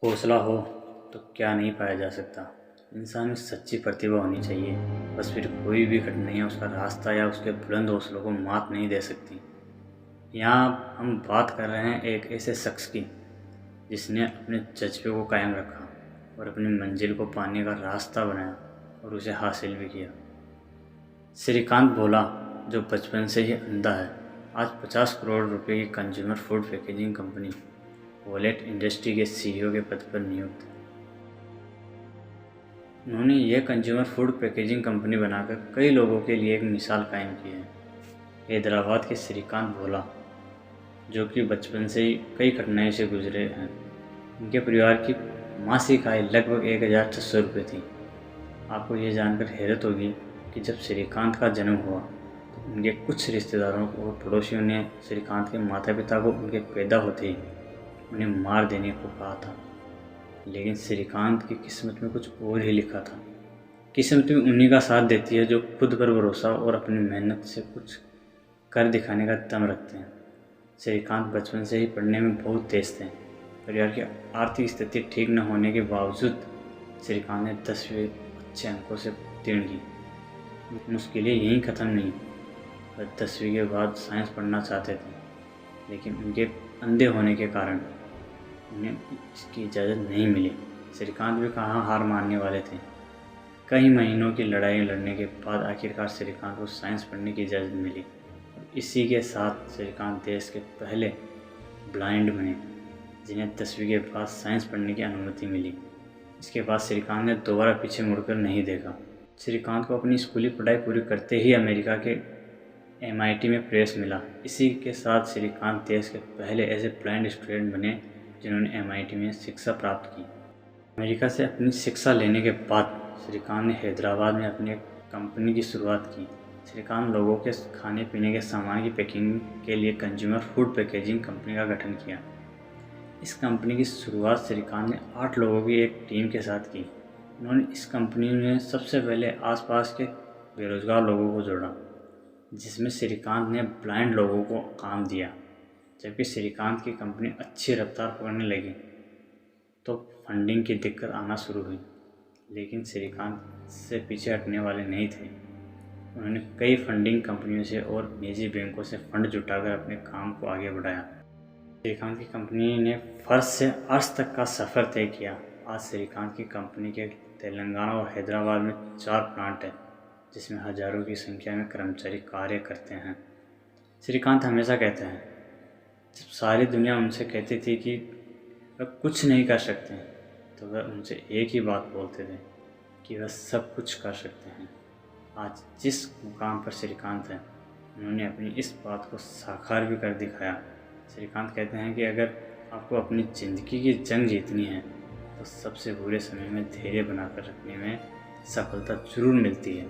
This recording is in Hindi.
हौसला हो तो क्या नहीं पाया जा सकता। इंसान में सच्ची प्रतिभा होनी चाहिए, बस फिर कोई भी कठिनाइयाँ उसका रास्ता या उसके बुलंद हौसलों को मात नहीं दे सकती। यहाँ हम बात कर रहे हैं एक ऐसे शख्स की जिसने अपने जज्बे को कायम रखा और अपनी मंजिल को पाने का रास्ता बनाया और उसे हासिल भी किया। श्रीकांत भोला, जो बचपन से ही अंधा है, आज 50 करोड़ रुपए की consumer food packaging company wallet industry के सीईओ के पद पर नियुक्त है। उन्होंने यह कंज्यूमर फूड पैकेजिंग कंपनी बनाकर कई लोगों के लिए एक मिसाल कायम की है। हैदराबाद के श्रीकांत भोला, जो कि बचपन से ही कई कठिनाइयों से गुजरे हैं, उनके परिवार की मासिक आय लगभग 1600 रुपये थी। आपको ये जानकर हैरत होगी कि जब श्रीकांत का जन्म हुआ तो उनके कुछ रिश्तेदारों और पड़ोसियों ने श्रीकांत के माता पिता को उनके पैदा होते ही उन्हें मार देने को कहा था, लेकिन श्रीकांत की किस्मत में कुछ और ही लिखा था। किस्मत में उन्हीं का साथ देती है जो खुद पर भरोसा और अपनी मेहनत से कुछ कर दिखाने का दम रखते हैं। श्रीकांत बचपन से ही पढ़ने में बहुत तेज थे। परिवार की आर्थिक स्थिति ठीक न होने के बावजूद श्रीकांत ने 10वीं अच्छे अंकों से उत्तीर्ण की। मुश्किलें यहीं ख़त्म नहीं, वह 10वीं के बाद साइंस पढ़ना चाहते थे, लेकिन उनके अंधे होने के कारण उन्हें इसकी इजाज़त नहीं मिली। श्रीकांत भी कहाँ हार मानने वाले थे। कई महीनों की लड़ाई लड़ने के बाद आखिरकार श्रीकांत को साइंस पढ़ने की इजाज़त मिली। इसी के साथ श्रीकांत देश के पहले ब्लाइंड बने जिन्हें 10वीं के बाद साइंस पढ़ने की अनुमति मिली। इसके बाद श्रीकांत ने दोबारा पीछे मुड़कर नहीं देखा। श्रीकांत को अपनी स्कूली पढ़ाई पूरी करते ही अमेरिका के MIT में प्रवेश मिला। इसी के साथ श्रीकांत देश के पहले ऐसे ब्लाइंड स्टूडेंट बने जिन्होंने MIT में शिक्षा प्राप्त की। अमेरिका से अपनी शिक्षा लेने के बाद श्रीकांत ने हैदराबाद में अपनी एक कंपनी की शुरुआत की। श्रीकांत लोगों के खाने पीने के सामान की पैकिंग के लिए कंज्यूमर फूड पैकेजिंग कंपनी का गठन किया। इस कंपनी की शुरुआत श्रीकांत ने 8 लोगों की एक टीम के साथ की। उन्होंने इस कंपनी में सबसे पहले आसपास के बेरोजगार लोगों को जोड़ा, जिसमें श्रीकांत ने ब्लाइंड लोगों को काम दिया। जबकि श्रीकांत की कंपनी अच्छी रफ्तार पकड़ने लगी तो फंडिंग की दिक्कत आना शुरू हुई, लेकिन श्रीकांत से पीछे हटने वाले नहीं थे। उन्होंने कई फंडिंग कंपनियों से और निजी बैंकों से फंड जुटाकर अपने काम को आगे बढ़ाया। श्रीकांत की कंपनी ने फर्श से अर्श तक का सफ़र तय किया। आज श्रीकांत की कंपनी के तेलंगाना और हैदराबाद में 4 प्लांट हैं, जिसमें हज़ारों की संख्या में कर्मचारी कार्य करते हैं। श्रीकांत हमेशा कहते हैं, जब सारी दुनिया उनसे कहती थी कि वह कुछ नहीं कर सकते, तो वह उनसे एक ही बात बोलते थे कि वह सब कुछ कर सकते हैं। आज जिस मुकाम पर श्रीकांत हैं, उन्होंने अपनी इस बात को साकार भी कर दिखाया। श्रीकांत कहते हैं कि अगर आपको अपनी ज़िंदगी की जंग जीतनी है तो सबसे बुरे समय में धैर्य बनाकर रखने में सफलता ज़रूर मिलती है।